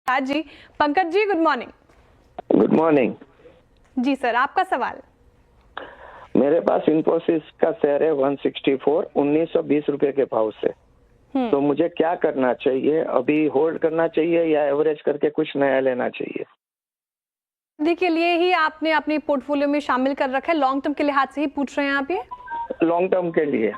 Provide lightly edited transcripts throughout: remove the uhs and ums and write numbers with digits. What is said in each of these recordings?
आज जी Pankaj ji, good morning. Good morning जी sir, आपका सवाल। मेरे पास इन्फोसिस का शेयर है 164 1920 रुपए के भाव से। तो मुझे क्या करना चाहिए? अभी होल्ड करना चाहिए या एवरेज करके कुछ नया लेना चाहिए? के लिए ही आपने अपनी पोर्टफोलियो में शामिल कर रखा है, लॉन्ग टर्म के लिहाज से ही पूछ रहे हैं आप ये? लॉन्ग टर्म के लिए।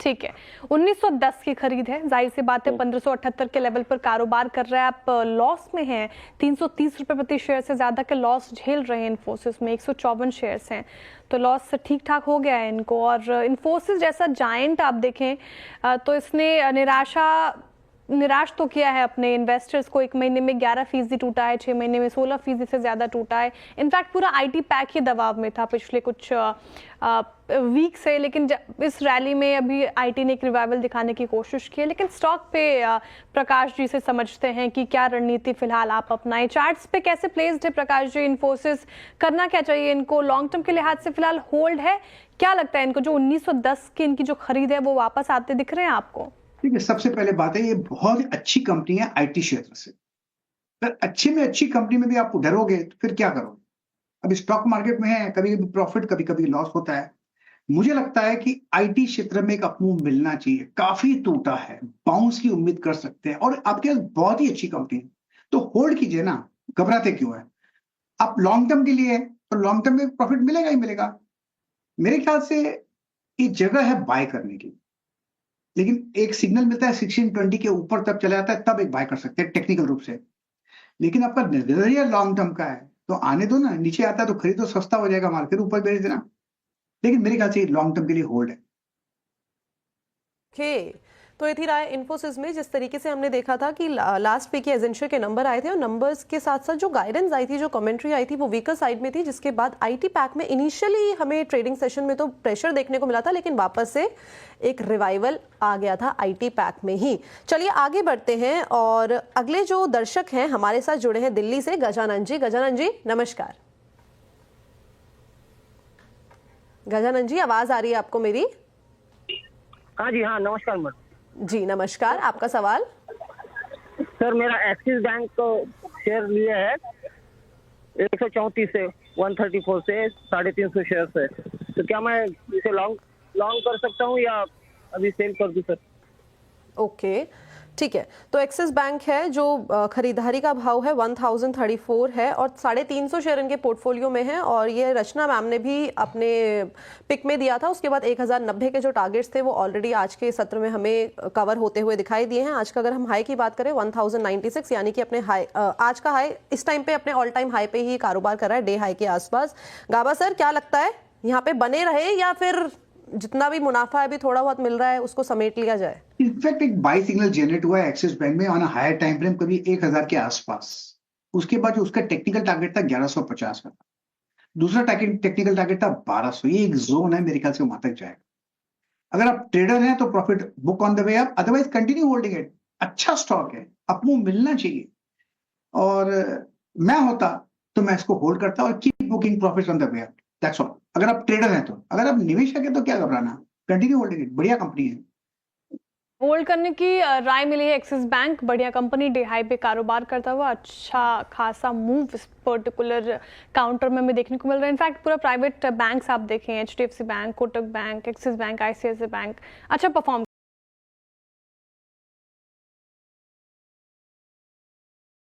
ठीक है, 1910 की खरीद है, जाहिर सी बात है 1578 के लेवल पर कारोबार कर रहा है, आप लॉस में हैं। 330 रुपए प्रति शेयर से ज्यादा के लॉस झेल रहे हैं इन्फोसिस में। 154 शेयर्स हैं, तो लॉस ठीक ठाक हो गया है इनको। और इन्फोसिस जैसा जायंट आप देखें तो इसने निराश तो किया है अपने इन्वेस्टर्स को। 1 महीने में 11% टूटा है, 6 महीने में 16% से ज्यादा टूटा है। इनफैक्ट पूरा आईटी पैक ही दबाव में था पिछले कुछ वीक से, लेकिन इस रैली में अभी आईटी ने एक रिवाइवल दिखाने की कोशिश की है। लेकिन स्टॉक पे प्रकाश जी से समझते हैं कि क्या रणनीति फिलहाल आप अपनाएं। चार्ट्स पे कैसे प्लेस्ड है प्रकाश जी इन्फोसिस? करना क्या चाहिए इनको? लॉन्ग टर्म के लिहाज से फिलहाल होल्ड है? क्या लगता है इनको जो 1910 की इनकी जो खरीद है वो वापस आते दिख रहे हैं आपको? ठीक है, सबसे पहले बात है ये बहुत ही अच्छी कंपनी है आईटी क्षेत्र से। अगर अच्छी में अच्छी कंपनी में भी आप डरोगे तो फिर क्या करोगे? अभी स्टॉक मार्केट में है, कभी कभी प्रॉफिट कभी कभी लॉस होता है। मुझे लगता है कि आईटी क्षेत्र में एक अपमूव मिलना चाहिए। काफी टूटा है, बाउंस की उम्मीद कर सकते हैं और आपके पास बहुत ही अच्छी कंपनी है, तो होल्ड कीजिए ना, घबराते क्यों है? आप लॉन्ग टर्म के लिए तो लॉन्ग टर्म में प्रॉफिट मिलेगा ही मिलेगा। मेरे ख्याल से ये जगह है बाय करने की, लेकिन एक सिग्नल मिलता है 1620 के ऊपर तब चला जाता है, तब एक बाय कर सकते हैं टेक्निकल रूप से। लेकिन आपका नजरिया लॉन्ग टर्म का है तो आने दो ना, नीचे आता है तो खरीदो, सस्ता हो जाएगा माल, फिर ऊपर बेच देना। लेकिन मेरे ख्याल से लॉन्ग टर्म के लिए होल्ड है। तो ये थी राय इन्फोसिस में। जिस तरीके से हमने देखा था कि लास्ट वीक के एजेंशिया के नंबर आए थे और नंबर्स के साथ साथ जो गाइडेंस आई थी, जो कमेंट्री आई थी, वो वीकर साइड में थी, जिसके बाद आईटी पैक में इनिशियली हमें ट्रेडिंग सेशन में तो प्रेशर देखने को मिला था, लेकिन वापस से एक रिवाइवल आ गया था आईटी पैक में ही। चलिए आगे बढ़ते हैं और अगले जो दर्शक हैं हमारे साथ जुड़े हैं दिल्ली से, गजानन जी। गजानन जी नमस्कार। गजानन जी, आवाज आ रही है आपको मेरी? हाँ जी, हाँ नमस्कार मैडम जी। नमस्कार, आपका सवाल? सर, मेरा एक्सिस बैंक को शेयर लिए है 134 से 134 से 350 शेयर से, तो क्या मैं इसे लॉन्ग कर सकता हूँ या अभी सेल कर दूँ सर? ओके, ठीक है। तो एक्सिस बैंक है जो खरीदारी का भाव है 1034 है और 350 शेयर इनके पोर्टफोलियो में है। और ये रचना मैम ने भी अपने पिक में दिया था। उसके बाद 1090 के जो टारगेट्स थे वो ऑलरेडी आज के सत्र में हमें कवर होते हुए दिखाई दिए हैं। आज का अगर हम हाई की बात करें 1096, यानी कि अपने हाई, आज का हाई इस टाइम पे अपने ऑल टाइम हाई पे ही कारोबार कर रहा है, डे हाई के आसपास। गाबा सर, क्या लगता है यहाँ पे बने रहे या फिर जितना भी मुनाफा अभी थोड़ा बहुत मिल रहा है उसको समेट लिया जाए? इनफैक्ट एक बाई सिग्नल जनरेट हुआ है एक्सिस बैंक में ऑन हायर टाइम फ्रेम, कभी 1000 के आसपास। उसके बाद जो उसका टेक्निकल टारगेट था 1150 का, दूसरा टेक्निकल टारगेट था 1200। ये एक जोन है, मेरे ख्याल से वहां तक जाएगा। अगर आप ट्रेडर हैं तो profit book on the way up, otherwise continue holding it. अच्छा स्टॉक है, अपमूव मिलना चाहिए। और मैं होता तो मैं इसको होल्ड करता और keep booking profit on the way up, that's all. अगर आप ट्रेडर हैं तो, अगर आप निवेशक हैं तो क्या घबराना, कंटिन्यू होल्डिंग इट, बढ़िया कंपनी है। होल्ड करने की राय मिली है। एक्सिस बैंक बढ़िया कंपनी, डे हाई पे कारोबार करता हुआ अच्छा खासा मूव इस पर्टिकुलर काउंटर में हमें देखने को मिल रहा है। इनफैक्ट पूरा प्राइवेट बैंक्स आप देखें, HDFC bank, Kotak bank, axis bank, ICICI bank अच्छा परफॉर्म